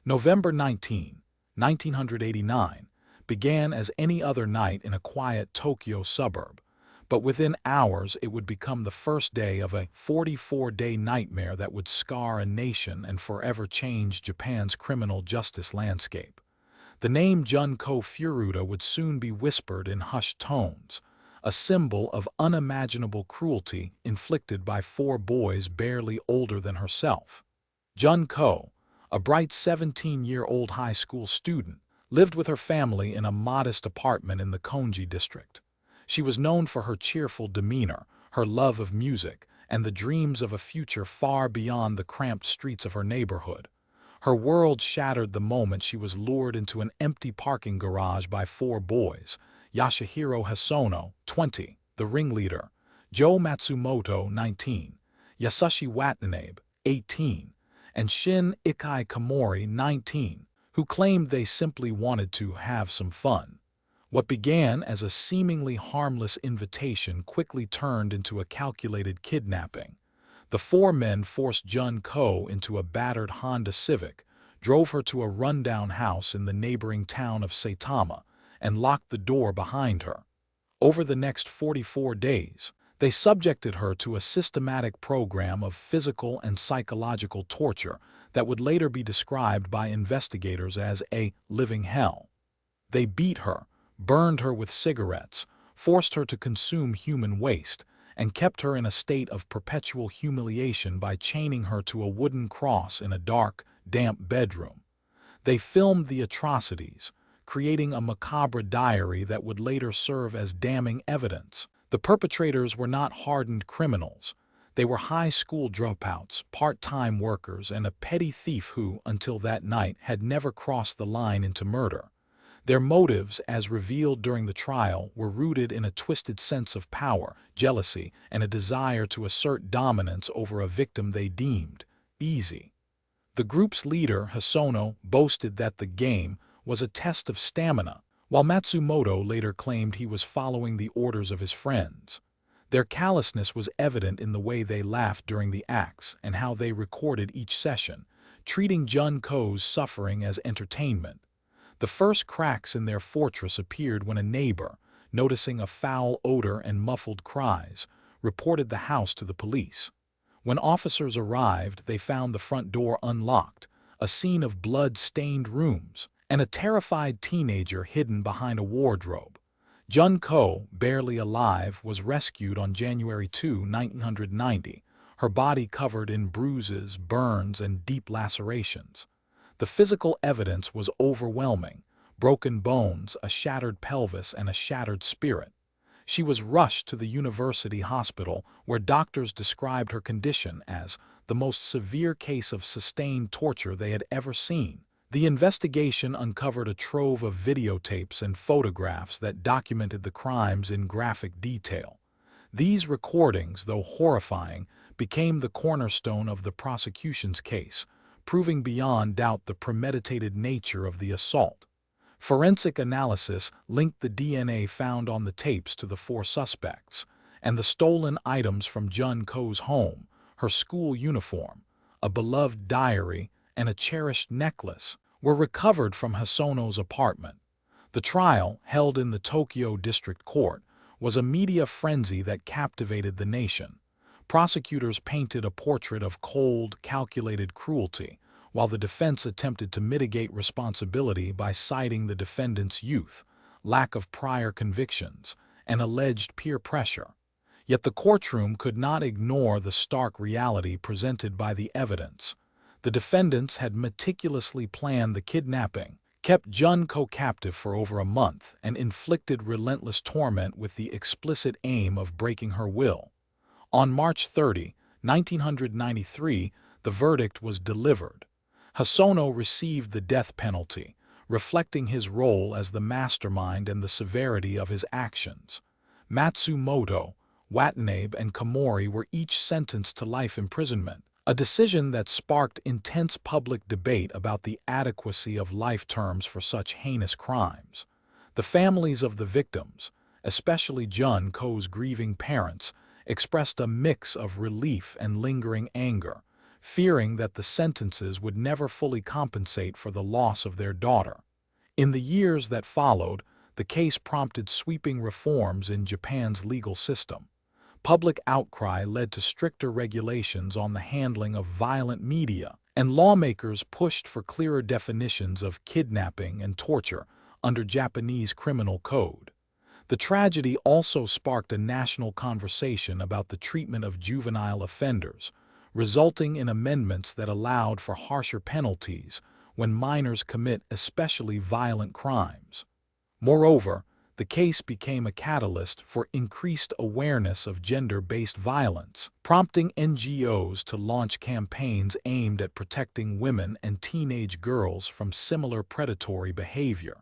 November 19, 1989, began as any other night in a quiet Tokyo suburb, but within hours it would become the first day of a 44-day nightmare that would scar a nation and forever change Japan's criminal justice landscape. The name Junko Furuta would soon be whispered in hushed tones, a symbol of unimaginable cruelty inflicted by four boys barely older than herself. Junko, a bright 17-year-old high school student, lived with her family in a modest apartment in the Konji district. She was known for her cheerful demeanor, her love of music, and the dreams of a future far beyond the cramped streets of her neighborhood. Her world shattered the moment she was lured into an empty parking garage by four boys: Yasuhiro Hosono, 20, the ringleader; Joe Matsumoto, 19, Yasushi Watanabe, 18, and Shin Ikai Komori, 19, who claimed they simply wanted to have some fun. What began as a seemingly harmless invitation quickly turned into a calculated kidnapping. The four men forced Junko into a battered Honda Civic, drove her to a rundown house in the neighboring town of Saitama, and locked the door behind her. Over the next 44 days, they subjected her to a systematic program of physical and psychological torture that would later be described by investigators as a living hell. They beat her, burned her with cigarettes, forced her to consume human waste, and kept her in a state of perpetual humiliation by chaining her to a wooden cross in a dark, damp bedroom. They filmed the atrocities, creating a macabre diary that would later serve as damning evidence. The perpetrators were not hardened criminals. They were high school dropouts, part-time workers, and a petty thief who, until that night, had never crossed the line into murder. Their motives, as revealed during the trial, were rooted in a twisted sense of power, jealousy, and a desire to assert dominance over a victim they deemed easy. The group's leader, Hosono, boasted that the game was a test of stamina, while Matsumoto later claimed he was following the orders of his friends. Their callousness was evident in the way they laughed during the acts and how they recorded each session, treating Junko's suffering as entertainment. The first cracks in their fortress appeared when a neighbor, noticing a foul odor and muffled cries, reported the house to the police. When officers arrived, they found the front door unlocked, a scene of blood-stained rooms, and a terrified teenager hidden behind a wardrobe. Junko, barely alive, was rescued on January 2, 1990, her body covered in bruises, burns, and deep lacerations. The physical evidence was overwhelming: broken bones, a shattered pelvis, and a shattered spirit. She was rushed to the university hospital, where doctors described her condition as the most severe case of sustained torture they had ever seen. The investigation uncovered a trove of videotapes and photographs that documented the crimes in graphic detail. These recordings, though horrifying, became the cornerstone of the prosecution's case, proving beyond doubt the premeditated nature of the assault. Forensic analysis linked the DNA found on the tapes to the four suspects, and the stolen items from Junko's home, her school uniform, a beloved diary, and a cherished necklace, were recovered from Hosono's apartment. The trial, held in the Tokyo District Court, was a media frenzy that captivated the nation. Prosecutors painted a portrait of cold, calculated cruelty, while the defense attempted to mitigate responsibility by citing the defendant's youth, lack of prior convictions, and alleged peer pressure. Yet the courtroom could not ignore the stark reality presented by the evidence. The defendants had meticulously planned the kidnapping, kept Junko captive for over a month, and inflicted relentless torment with the explicit aim of breaking her will. On March 30, 1993, the verdict was delivered. Hosono received the death penalty, reflecting his role as the mastermind and the severity of his actions. Matsumoto, Watanabe, and Komori were each sentenced to life imprisonment, a decision that sparked intense public debate about the adequacy of life terms for such heinous crimes. The families of the victims, especially Junko's grieving parents, expressed a mix of relief and lingering anger, fearing that the sentences would never fully compensate for the loss of their daughter. In the years that followed, the case prompted sweeping reforms in Japan's legal system. Public outcry led to stricter regulations on the handling of violent media, and lawmakers pushed for clearer definitions of kidnapping and torture under Japanese criminal code. The tragedy also sparked a national conversation about the treatment of juvenile offenders, resulting in amendments that allowed for harsher penalties when minors commit especially violent crimes. Moreover, the case became a catalyst for increased awareness of gender-based violence, prompting NGOs to launch campaigns aimed at protecting women and teenage girls from similar predatory behavior.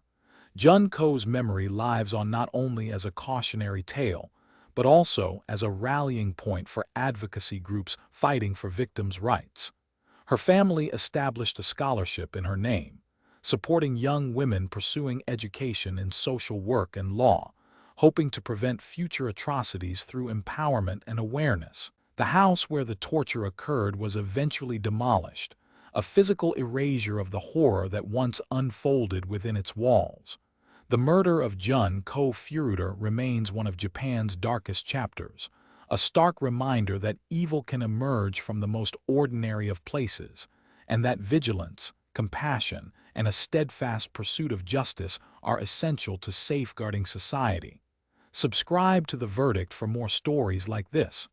Junko's memory lives on not only as a cautionary tale, but also as a rallying point for advocacy groups fighting for victims' rights. Her family established a scholarship in her name, supporting young women pursuing education in social work and law, hoping to prevent future atrocities through empowerment and awareness. The house where the torture occurred was eventually demolished, a physical erasure of the horror that once unfolded within its walls. The murder of Junko Furuta remains one of Japan's darkest chapters, a stark reminder that evil can emerge from the most ordinary of places, and that vigilance, compassion, and a steadfast pursuit of justice are essential to safeguarding society. Subscribe to The Verdict for more stories like this.